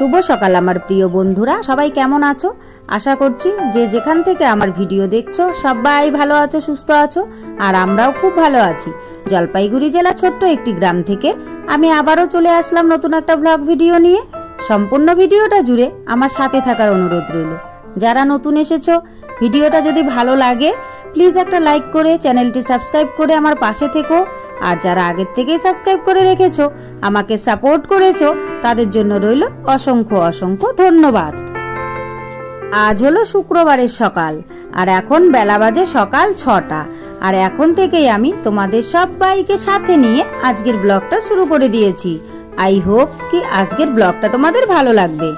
শুভ সকাল আমার প্রিয় বন্ধুরা, সবাই কেমন আছো? আশা করছি যে যেখান থেকে আমার ভিডিও দেখছো সবাই ভালো আছো, সুস্থ আছো, আর আমরাও খুব ভালো আছি। জলপাইগুড়ি জেলা ছোট্ট একটি গ্রাম থেকে আমি আবারও চলে আসলাম নতুন একটা ব্লগ ভিডিও নিয়ে। সম্পূর্ণ ভিডিওটা জুড়ে আমার সাথে থাকার অনুরোধ রইল। যারা নতুন এসেছো, ভিডিওটা যদি ভালো লাগে প্লিজ একটা লাইক করে চ্যানেলটি সাবস্ক্রাইব করে আমার পাশে থেকো। আর যারা আগের থেকেই সাবস্ক্রাইব করে রেখেছো, আমাকে সাপোর্ট করেছো, তাদের জন্য রইল অসংখ্য অসংখ্য ধন্যবাদ। আজ হলো শুক্রবারের সকাল, আর এখন বেলা বাজে সকাল 6টা। আর এখন থেকেই আমি তোমাদের সবাইকে সাথে নিয়ে আজকের ব্লগটা শুরু করে দিয়েছি। আই হোপ কি আজকের ব্লগটা তোমাদের ভালো লাগবে।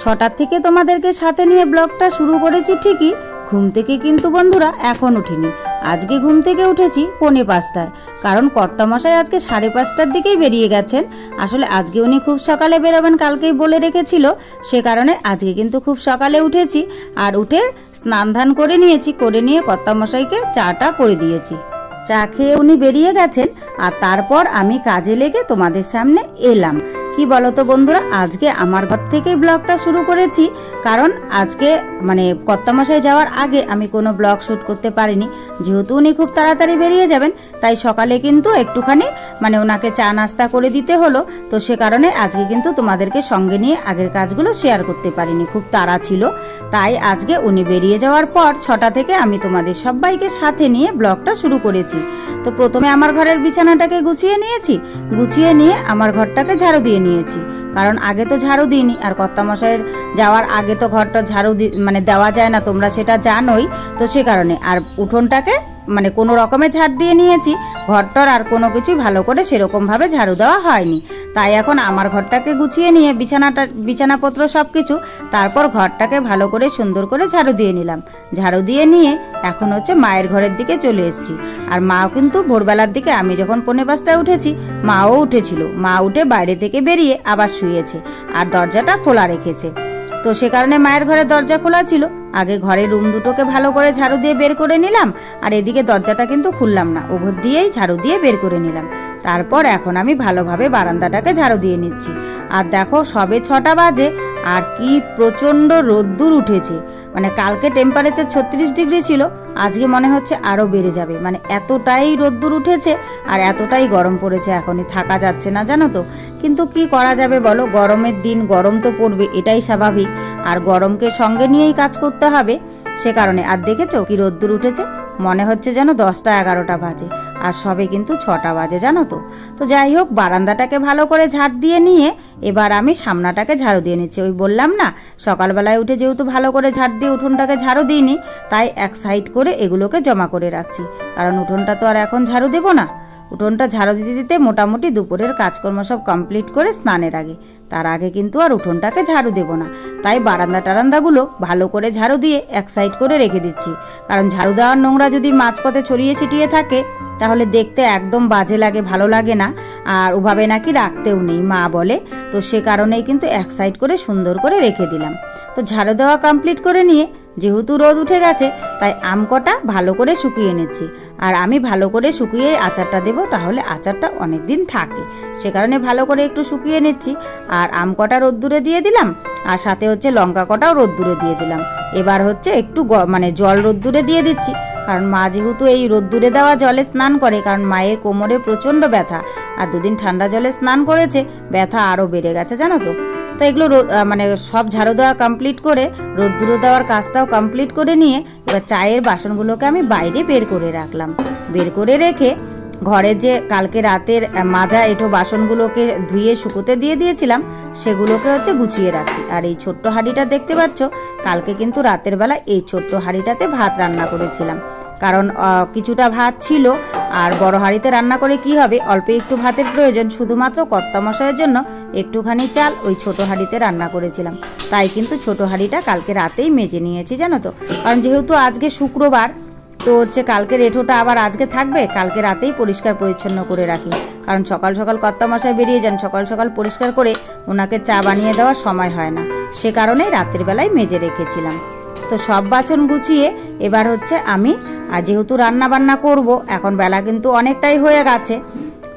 6টার থেকে তোমাদেরকে সাথে নিয়ে ব্লগটা শুরু করেছি ঠিকই, ঘুম থেকে কিন্তু বন্ধুরা এখন উঠিনি। আজকে ঘুম থেকে উঠেছি 4:45টায়, কারণ কর্তামশাই আজকে 5:30টার দিকেই বেরিয়ে গেছেন। আসলে আজকে উনি খুব সকালে বেরোবেন, কালকেই বলে রেখেছিল, সে কারণে আজকে কিন্তু খুব সকালে উঠেছি। আর উঠে স্নান ধান করে নিয়েছি, করে নিয়ে কর্তামশাইকে চাটা করে দিয়েছি। চা খেয়ে উনি বেরিয়ে গেছেন, আর তারপর আমি কাজে লেগে তোমাদের সামনে এলাম। কি বলতো বন্ধুরা, আজকে আমার ঘর থেকেই ব্লগটা শুরু করেছি, কারণ আজকে কর্তামশাই যাওয়ার আগে আমি কোনো ব্লগ শুট করতে পারিনি। যেহেতু উনি খুব তাড়াতাড়ি বেরিয়ে যাবেন, তাই সকালে কিন্তু একটুখানি ওনাকে চা নাস্তা করে দিতে হলো। তো সে কারণে আজকে কিন্তু তোমাদেরকে সঙ্গে নিয়ে আগের কাজগুলো শেয়ার করতে পারিনি, খুব তাড়া ছিল। তাই আজকে উনি বেরিয়ে যাওয়ার পর 6টা থেকে আমি তোমাদের সবাইকে সাথে নিয়ে ব্লগটা শুরু করেছি। তো প্রথমে আমার ঘরের বিছানাটাকে গুছিয়ে নিয়েছি, গুছিয়ে নিয়ে আমার ঘরটাকে ঝাড়ু দিয়ে নিয়েছি, কারণ আগে তো ঝাড়ু দিইনি। আর কর্তামশাইয়ের যাওয়ার আগে তো ঘরটা ঝাড়ু দেওয়া যায় না, তোমরা সেটা জানোই। তো সে কারণে আর উঠোনটাকে কোনো রকমের ঝাড় দিয়ে নিয়েছি। ঘরটার আর কোনো কিছুই ভালো করে সেরকম ভাবে ঝাড়ু দেওয়া হয়নি। তাই এখন আমার ঘরটাকে গুছিয়ে নিয়ে বিছানাপত্র সব কিছু, তারপর ঘরটাকে ভালো করে সুন্দর করে ঝাড়ু দিয়ে নিলাম। ঝাড়ু দিয়ে নিয়ে এখন হচ্ছে মায়ের ঘরের দিকে চলে এসেছি। আর মাও কিন্তু ভোরবেলার দিকে আমি যখন 4:45টায় উঠেছি, মাও উঠেছিল। মা উঠে বাইরে থেকে বেরিয়ে আবার শুয়েছে, আর দরজাটা খোলা রেখেছে। তো সে কারণে মায়ের ঘরের দরজা খোলা ছিল। আগে ঘরের রুম দুটোকে ভালো করে ঝাড়ু দিয়ে বের করে নিলাম, আর এদিকে দরজাটা কিন্তু খুললাম না, ওভর দিয়েই ঝাড়ু দিয়ে বের করে নিলাম। তারপর এখন আমি ভালোভাবে বারান্দাটাকে ঝাড়ু দিয়ে নিচ্ছি। আর দেখো সবে 6টা বাজে, আর কি প্রচন্ড রোদ্দুর উঠেছে। কালকে টেম্পারেচার 36 ডিগ্রি ছিল, আজকে মনে হচ্ছে আরো বেড়ে যাবে। এতটাই রোদ্দুর উঠেছে আর এতটাই গরম পড়েছে, এখনই থাকা যাচ্ছে না, জানো তো। কিন্তু কি করা যাবে বলো, গরমের দিন গরম তো পড়বে, এটাই স্বাভাবিক। আর গরমকে সঙ্গে নিয়েই কাজ করতে হবে, সে কারণে। আর দেখেছো কি রোদ্দুর উঠেছে, মনে হচ্ছে যেন 10টা 11টা বাজে, আর সবে কিন্তু 6টা বাজে, জানো তো। তো যাই হোক, বারান্দাটাকে ভালো করে ঝাড় দিয়ে নিয়ে এবার আমি সামনাটাকে ঝাড়ু দিয়ে নিচ্ছি। ওই বললাম না, সকালবেলায় উঠে যেহেতু ভালো করে ঝাড় দিয়ে উঠোনটাকে ঝাড়ু দিইনি, তাই এক সাইড করে এগুলোকে জমা করে রাখছি, কারণ উঠোনটা তো আর এখন ঝাড়ু দেবো না। উঠোনটা ঝাড়ু দিতে দিতে মোটামুটি দুপুরের কাজকর্ম সব কমপ্লিট করে স্নানের আগে, তার আগে কিন্তু আর উঠোনটাকে ঝাড়ু দেবো না। তাই বারান্দা টারান্দাগুলো ভালো করে ঝাড়ু দিয়ে এক সাইড করে রেখে দিচ্ছি, কারণ ঝাড়ু দেওয়ার নোংরা যদি মাঝপথে ছড়িয়ে ছিটিয়ে থাকে তাহলে দেখতে একদম বাজে লাগে, ভালো লাগে না। আর ওভাবে নাকি রাখতেও নেই, মা বলে। তো সে কারণেই কিন্তু এক সাইড করে সুন্দর করে রেখে দিলাম। তো ঝাড়ু দেওয়া কমপ্লিট করে নিয়ে যেহেতু রোদ উঠে গেছে, তাই আম কটা ভালো করে শুকিয়ে নিচ্ছি। আর আমি ভালো করে শুকিয়ে আচারটা দেবো, তাহলে আচারটা অনেক দিন থাকে, সে কারণে ভালো করে একটু শুকিয়ে নিচ্ছি। আর আম কটা রোদ্দুরে দিয়ে দিলাম, আর সাথে হচ্ছে লঙ্কা কটাও রোদ্দুরে দিয়ে দিলাম। এবার হচ্ছে একটু জল রোদ্দুরে দিয়ে দিচ্ছি, কারণ মা যেহেতু এই রোদ্দুরে দেওয়া জলে স্নান করে, কারণ মায়ের কোমরে প্রচণ্ড ব্যথা, আর দুদিন ঠান্ডা জলে স্নান করেছে, ব্যথা আরও বেড়ে গেছে, জানো তো। তো এগুলো সব ঝাড়ু দেওয়া কমপ্লিট করে রোদ্দুরে দেওয়ার কাজটাও কমপ্লিট করে নিয়ে এবার চায়ের বাসনগুলোকে আমি বাইরে বের করে রাখলাম। বের করে রেখে ঘরে যে কালকে রাতের মাজা এঁঠো বাসনগুলোকে ধুয়ে শুকোতে দিয়ে দিয়েছিলাম, সেগুলোকে হচ্ছে গুছিয়ে রাখছি। আর এই ছোট্ট হাঁড়িটা দেখতে পাচ্ছ, কালকে কিন্তু রাতের বেলা এই ছোট্ট হাঁড়িটাতে ভাত রান্না করেছিলাম, কারণ কিছুটা ভাত ছিল। আর বড় হাঁড়িতে রান্না করে কি হবে, অল্প একটু ভাতের প্রয়োজন, শুধুমাত্র কর্তামশাইয়ের জন্য একটুখানি চাল ওই ছোট হাঁড়িতে রান্না করেছিলাম। তাই কিন্তু ছোট হাঁড়িটা কালকে রাতেই মেজে নিয়েছি, জানো তো। কারণ যেহেতু আজকে শুক্রবার, তো হচ্ছে কালকের এঁঠোটা আবার আজকে থাকবে, কালকে রাতেই পরিষ্কার পরিচ্ছন্ন করে রাখি, কারণ সকাল সকাল কর্তামশাই বেরিয়ে যান, সকাল সকাল পরিষ্কার করে ওনাকে চা বানিয়ে দেওয়ার সময় হয় না, সে কারণে রাতের বেলায় মেজে রেখেছিলাম। তো সব বাসন গুছিয়ে এবার হচ্ছে আমি, আর যেহেতু রান্না বান্না করব, এখন বেলা কিন্তু অনেকটাই হয়ে গেছে,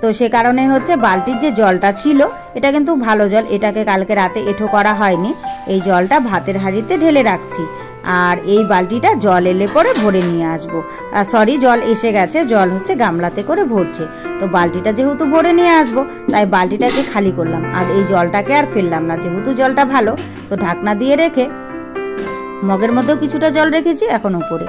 তো সে কারণে হচ্ছে বালতির যে জলটা ছিল এটা কিন্তু ভালো জল, এটাকে কালকে রাতে এঁঠো করা হয়নি। এই জলটা ভাতের হাঁড়িতে ঢেলে রাখছি, আর এই বালতিটা জল এলে পরে ভরে নিয়ে আসবো। সরি, জল এসে গেছে, জল হচ্ছে গামলাতে করে ভরছে। তো বালতিটা যেহেতু ভরে নিয়ে আসবো তাই বালতিটাকে খালি করলাম, আর এই জলটাকে আর ফেললাম না, যেহেতু জলটা ভালো। তো ঢাকনা দিয়ে রেখে মগের মধ্যেও কিছুটা জল রেখেছি এখন উপরে।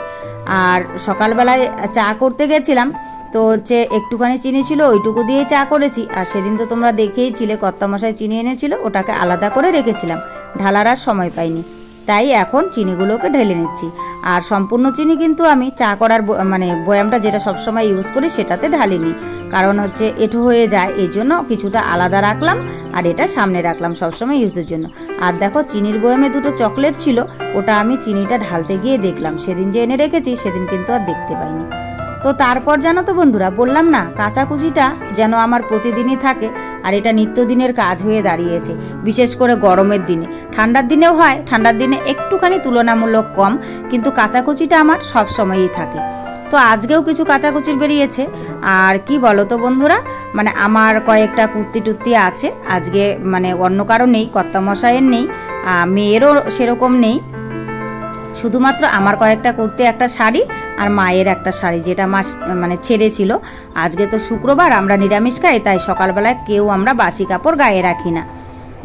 আর সকালবেলায় চা করতে গেছিলাম, তো হচ্ছে একটুখানি চিনি ছিল, ওইটুকু দিয়ে চা করেছি। আর সেদিন তো তোমরা দেখেইছিলে কর্তামশাই চিনি এনেছিল, ওটাকে আলাদা করে রেখেছিলাম, ঢালার আর সময় পাইনি, তাই এখন চিনিগুলোকে ঢেলে নিচ্ছি। আর সম্পূর্ণ চিনি কিন্তু আমি চা করার মানে বয়ামটা যেটা সবসময় ইউজ করি সেটাতে ঢালিনি, কারণ হচ্ছে এঁঠো হয়ে যায়, এই জন্য কিছুটা আলাদা রাখলাম আর এটা সামনে রাখলাম সবসময় ইউজের জন্য। আর দেখো চিনির বয়ামে দুটো চকলেট ছিল, ওটা আমি চিনিটা ঢালতে গিয়ে দেখলাম, সেদিন যে এনে রেখেছি সেদিন কিন্তু আর দেখতে পাইনি। তো তারপর জানো তো বন্ধুরা, বললাম না কাচাকুচিটা যেন আমার প্রতিদিনই থাকে, আর এটা নিত্যদিনের কাজ হয়ে দাঁড়িয়েছে, বিশেষ করে গরমের দিনে। ঠান্ডার দিনেও হয়, ঠান্ডার দিনে একটুখানি তুলনামূলক কম, কিন্তু কাচাকুচিটা আমার সব সময়ই থাকে। তো আজকেও কিছু কাচাকুচির বেরিয়েছে। আর কি বলো তো বন্ধুরা, মানে আমার কয়েকটা কুর্তি টুর্তি আছে আজকে, মানে অন্য কারো নেই, কর্তামশাইয়ের নেই, মেয়েরও সেরকম নেই, শুধুমাত্র আমার কয়েকটা কুর্তি, একটা শাড়ি আর মায়ের একটা শাড়ি যেটা মা মানে ছেড়েছিল। আজকে তো শুক্রবার, আমরা নিরামিষ খাই, তাই সকালবেলায় কেউ আমরা বাসি কাপড় গায়ে রাখি না,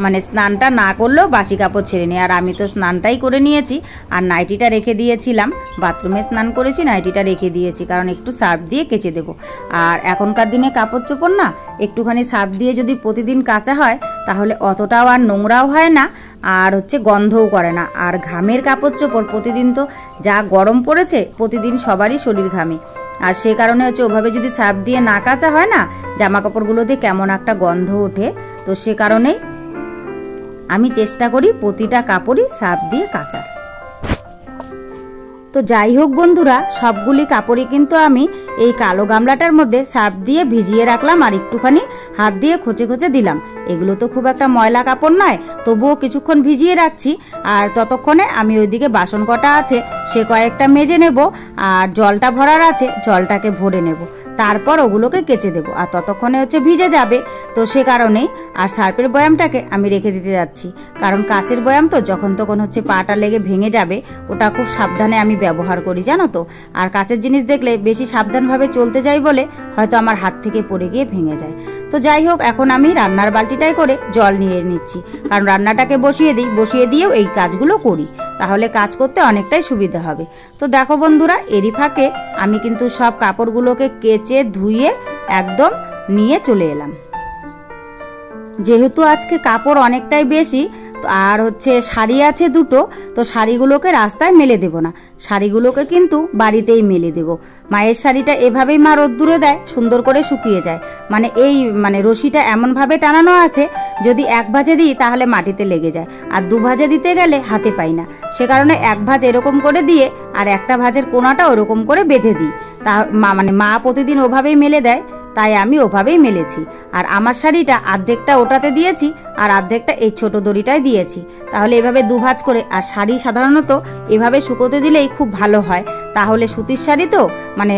মানে স্নানটা না করলেও বাসি কাপড় ছেড়ে নিই। আর আমি তো স্নানটাই করে নিয়েছি, আর নাইটিটা রেখে দিয়েছিলাম, বাথরুমে স্নান করেছি, নাইটিটা রেখে দিয়েছি, কারণ একটু সার্ফ দিয়ে কেচে দেবো। আর এখনকার দিনে কাপড় চোপড় না একটুখানি সার্ফ দিয়ে যদি প্রতিদিন কাচা হয় তাহলে অতটাও আর নোংরাও হয় না, আর হচ্ছে গন্ধও করে না। আর ঘামের কাপড় চোপড় প্রতিদিন তো যা গরম পড়েছে, প্রতিদিন সবারই শরীর ঘামে, আর সে কারণে হচ্ছে ওভাবে যদি সার্ফ দিয়ে না কাচা হয় না, জামা কাপড়গুলোতে কেমন একটা গন্ধ ওঠে। তো সে কারণেই আমি চেষ্টা করি প্রতিটা কাপড়ই সার্ফ দিয়ে কাচার। তো যাই হোক বন্ধুরা, সবগুলি কাপড়ই কিন্তু আমি এই কালো গামলাটার মধ্যে সার্ফ দিয়ে ভিজিয়ে রাখলাম, আর একটুখানি হাত দিয়ে খোঁচে খোঁচে দিলাম। এগুলো তো খুব একটা ময়লা কাপড় নয়, তবুও কিছুক্ষণ ভিজিয়ে রাখছি। আর ততক্ষণে আমি ওইদিকে বাসন কটা আছে সে কয়েকটা মেজে নেব, আর জলটা ভরার আছে জলটাকে ভরে নেব, তারপর ওগুলোকে কেচে দেবো, আর ততক্ষণে হচ্ছে ভিজে যাবে। তো সে কারণেই আর সার্ফের বয়ামটাকে আমি রেখে দিতে যাচ্ছি, কারণ কাচের বয়াম তো যখন তখন হচ্ছে পাটা লেগে ভেঙে যাবে, ওটা খুব সাবধানে আমি ব্যবহার করি জানো তো। আর কাচের জিনিস দেখলে বেশি সাবধানভাবে চলতে যাই বলে হয়তো আমার হাত থেকে পড়ে গিয়ে ভেঙে যায়। তো যাই হোক, এখন আমি রান্নার বালতিটাই করে জল নিয়ে নিচ্ছি, কারণ রান্নাটাকে বসিয়ে দিই, বসিয়ে দিয়েও এই কাজগুলো করি, তাহলে কাজ করতে অনেকটাই সুবিধা হবে। তো দেখো বন্ধুরা, এরই ফাঁকে আমি কিন্তু সব কাপড়গুলোকে কেচে ধুয়ে একদম নিয়ে চলে এলাম। যেহেতু আজকে কাপড় অনেকটাই বেশি, আর হচ্ছে শাড়ি আছে দুটো, তো শাড়িগুলোকে রাস্তায় মেলে দেব না, শাড়িগুলোকে কিন্তু বাড়িতেই মেলে দেব। মায়ের শাড়িটা এভাবেই মা রোদ্দুরে দেয়, সুন্দর করে শুকিয়ে যায়, মানে এই মানে রশিটা এমনভাবে টানানো আছে, যদি এক ভাঁজে দিই তাহলে মাটিতে লেগে যায়, আর দু ভাঁজে দিতে গেলে হাতে পাই না, সে কারণে এক ভাঁজ এরকম করে দিয়ে আর একটা ভাঁজের কোনাটা ওরকম করে বেঁধে দিই। তা মানে মা প্রতিদিন ওভাবেই মেলে দেয়, তাই আমি ওভাবেই মেলেছি। আর আমার শাড়িটা অর্ধেকটা ওটাতে দিয়েছি, আর অর্ধেকটা এই ছোট দড়িটায় দিয়েছি, তাহলে এভাবে দুভাঁজ করে। আর শাড়ি সাধারণত এভাবে শুকোতে দিলেই খুব ভালো হয়, তাহলে সুতির শাড়ি তো মানে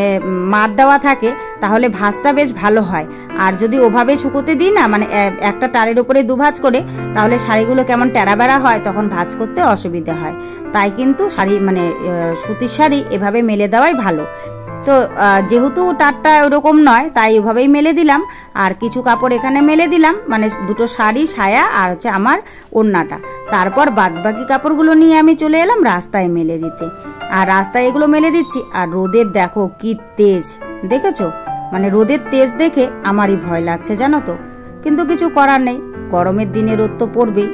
মার দেওয়া থাকে, তাহলে ভাঁজটা বেশ ভালো হয়। আর যদি ওভাবে শুকোতে দিই না, মানে একটা তারের উপরে দুভাঁজ করে, তাহলে শাড়িগুলো কেমন টেরা বেড়া হয়, তখন ভাঁজ করতে অসুবিধা হয়। তাই কিন্তু শাড়ি মানে সুতির শাড়ি এভাবে মেলে দেওয়াই ভালো। তো যেহেতু তারটা ওরকম নয়, তাই এভাবেই মেলে দিলাম। আর কিছু কাপড় এখানে মেলে দিলাম, মানে দুটো শাড়ি, সায়া, আর হচ্ছে আমার ওড়নাটা। তারপর বাদবাকি কাপড়গুলো নিয়ে আমি চলে এলাম রাস্তায় মেলে দিতে। আর রাস্তায় এগুলো মেলে দিচ্ছি, আর রোদের দেখো কি তেজ, দেখেছো? মানে রোদের তেজ দেখে আমারই ভয় লাগছে জানো তো, কিন্তু কিছু করার নেই, গরমের দিনে রোদ তো পড়বেই।